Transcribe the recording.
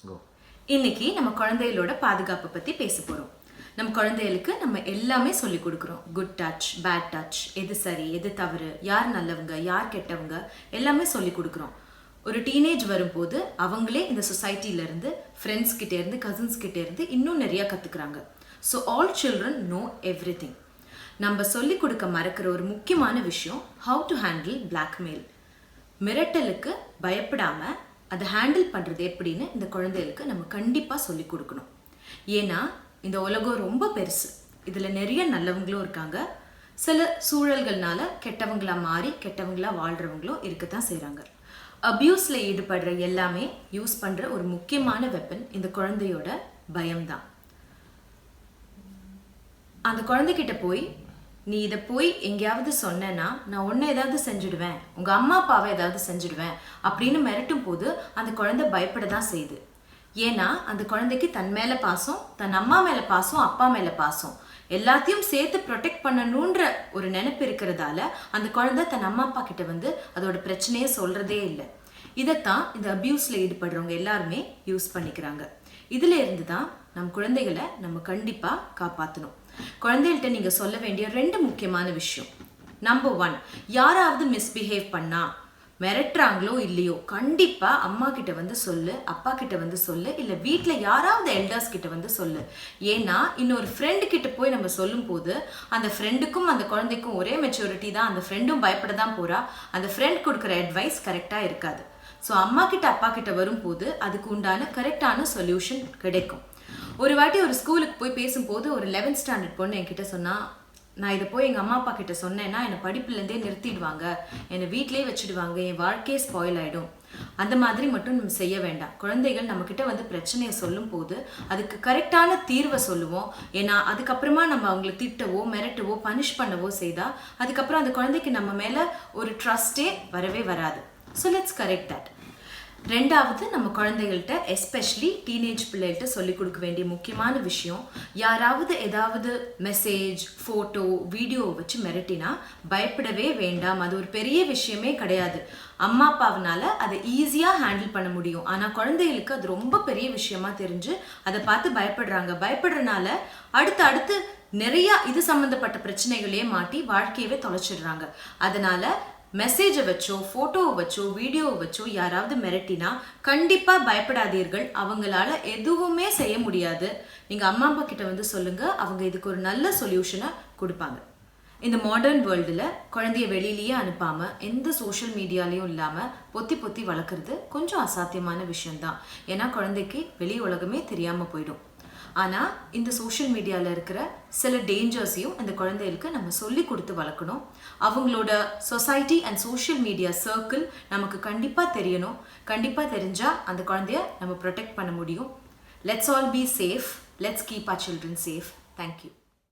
கோ. இன்னைக்கு நம்ம குழந்தைகளோட பாதுகாப்பை பத்தி பேச போறோம். நம்ம குழந்தைகளுக்கு நம்ம எல்லாமே சொல்லி கொடுக்குறோம். குட் டச், பேட் டச், எது சரி எது தவறு, யார் நல்லவங்க யார் கெட்டவங்க எல்லாமே சொல்லி கொடுக்குறோம். ஒரு டீனேஜ் வரும்போது அவங்களே இந்த சொசைட்டில இருந்து, ஃப்ரெண்ட்ஸ் கிட்டே இருந்து, கசின்ஸ் கிட்டே இருந்து இன்னும் நிறைய கத்துக்கிறாங்க. So all children no everything. நம்ம சொல்லி கொடுக்க மறக்கிற ஒரு முக்கியமான விஷயம், ஹவு டு ஹேண்டில் பிளாக்மெயில். மிரட்டலுக்கு பயப்படாம அதை ஹேண்டில் பண்ணுறது எப்படின்னு இந்த குழந்தைகளுக்கு நம்ம கண்டிப்பாக சொல்லி கொடுக்கணும். ஏன்னா இந்த உலகம் ரொம்ப பெருசு. இதில் நிறைய நல்லவங்களும் இருக்காங்க. சில சூழல்கள்னால கெட்டவங்களா மாறி கெட்டவங்களா வாழ்கிறவங்களும் இருக்கத்தான் செய்கிறாங்க. அபியூஸில் ஈடுபடுற எல்லாமே யூஸ் பண்ணுற ஒரு முக்கியமான வெப்பன் இந்த குழந்தையோட பயம்தான். அந்த குழந்தைகிட்ட போய் நீ இதை போய் எங்கேயாவது சொன்னேன்னா நான் ஒன்று ஏதாவது செஞ்சுடுவேன், உங்கள் அம்மா அப்பாவை ஏதாவது செஞ்சுடுவேன் அப்படின்னு மிரட்டும் போது அந்த குழந்தை பயப்பட தான் செய்யுது. ஏன்னா அந்த குழந்தைக்கு தன் மேலே பாசம், தன் அம்மா மேலே பாசம், அப்பா மேலே பாசம் எல்லாத்தையும் சேர்த்து ப்ரொடெக்ட் பண்ணணுன்ற ஒரு நினைப்பு இருக்கிறதால அந்த குழந்தை தன் அம்மா அப்பா கிட்ட வந்து அதோட பிரச்சனையே சொல்கிறதே இல்லை. இதைத்தான் இந்த அபியூஸில் ஈடுபடுறவங்க எல்லாருமே யூஸ் பண்ணிக்கிறாங்க. இதில் இருந்து தான் நம் குழந்தைகளை நம்ம கண்டிப்பாக காப்பாற்றணும். குழந்தைகள்கிட்ட நீங்கள் சொல்ல வேண்டிய 2 முக்கியமான விஷயம். நம்பர் 1, யாராவது மிஸ்பிஹேவ் பண்ணா, மிரட்டுறாங்களோ இல்லையோ, கண்டிப்பாக அம்மா கிட்ட வந்து சொல்லு, அப்பா கிட்ட வந்து சொல்லு, இல்லை வீட்டில் யாராவது எல்டர்ஸ் கிட்ட வந்து சொல்லு. ஏன்னா இன்னொரு ஃப்ரெண்டு கிட்ட போய் நம்ம சொல்லும் போது அந்த ஃப்ரெண்டுக்கும் அந்த குழந்தைக்கும் ஒரே மெச்சூரிட்டி தான். அந்த ஃப்ரெண்டும் பயப்பட தான் போறா. அந்த ஃப்ரெண்ட் கொடுக்குற அட்வைஸ் கரெக்டாக இருக்காது. ஸோ அம்மா கிட்ட அப்பா கிட்ட வரும்போது அதுக்கு உண்டான கரெக்டான சொல்யூஷன் கிடைக்கும். ஒரு வாட்டி ஒரு ஸ்கூலுக்கு போய் பேசும்போது ஒரு 11th ஸ்டாண்டர்ட் பொண்ணு என்கிட்ட சொன்னா, நான் இதை போய் எங்கள் அம்மா அப்பா கிட்ட சொன்னேன்னா என்னை படிப்புலேருந்தே நிறுத்திடுவாங்க, என்னை வீட்டிலே வச்சுடுவாங்க, என் வாழ்க்கையே ஸ்பாயில் ஆகிடும். அந்த மாதிரி மட்டும் நம்ம செய்ய வேண்டாம். குழந்தைகள் நம்மக்கிட்ட வந்து பிரச்சனையை சொல்லும் போது அதுக்கு கரெக்டான தீர்வை சொல்லுவோம். ஏன்னா அதுக்கப்புறமா நம்ம அவங்களை திட்டவோ மிரட்டவோ பனிஷ் பண்ணவோ செய்தால் அதுக்கப்புறம் அந்த குழந்தைக்கு நம்ம மேலே ஒரு ட்ரஸ்டே வரவே வராது. So let's correct that. 2வது, நம்ம குழந்தைகள்கிட்ட எஸ்பெஷலி டீனேஜ் பிள்ளைகள்கிட்ட சொல்லிக் கொடுக்க வேண்டிய முக்கியமான விஷயம், யாராவது ஏதாவது மெசேஜ், ஃபோட்டோ, வீடியோவை வச்சு மிரட்டினா பயப்படவே வேண்டாம். அது ஒரு பெரிய விஷயமே கிடையாது. அம்மா அப்பாவனால அதை ஈஸியாக ஹேண்டில் பண்ண முடியும். ஆனால் குழந்தைகளுக்கு அது ரொம்ப பெரிய விஷயமா தெரிஞ்சு அதை பார்த்து பயப்படுறாங்க. பயப்படுறதுனால அடுத்து நிறைய இது சம்மந்தப்பட்ட பிரச்சனைகளே மாட்டி வாழ்க்கையவே தொலைச்சிடுறாங்க. அதனால மெசேஜை வச்சோ, ஃபோட்டோவை வச்சோ, வீடியோவை வச்சோ யாராவது மிரட்டினா கண்டிப்பாக பயப்படாதீர்கள். அவங்களால எதுவுமே செய்ய முடியாது. நீங்கள் அம்மா அப்பா கிட்ட வந்து சொல்லுங்கள், அவங்க இதுக்கு ஒரு நல்ல சொல்யூஷனை கொடுப்பாங்க. இந்த மாடர்ன் வேர்ல்டில் குழந்தைய வெளியிலேயே அனுப்பாமல் எந்த சோஷியல் மீடியாலையும் இல்லாமல் பொத்தி வளர்க்குறது கொஞ்சம் அசாத்தியமான விஷயம்தான். ஏன்னா குழந்தைக்கு வெளி உலகமே தெரியாமல் போயிடும். ஆனால் இந்த சோஷியல் மீடியாவில் இருக்கிற சில டேஞ்சர்ஸையும் அந்த குழந்தைகளுக்கு நம்ம சொல்லி கொடுத்து வளர்க்கணும். அவங்களோட society and social media circle நமக்கு கண்டிப்பாக தெரியணும். கண்டிப்பாக தெரிஞ்சால் அந்த குழந்தைய நம்ம ப்ரொடெக்ட் பண்ண முடியும். Let's all be safe. Let's keep our children safe. Thank you.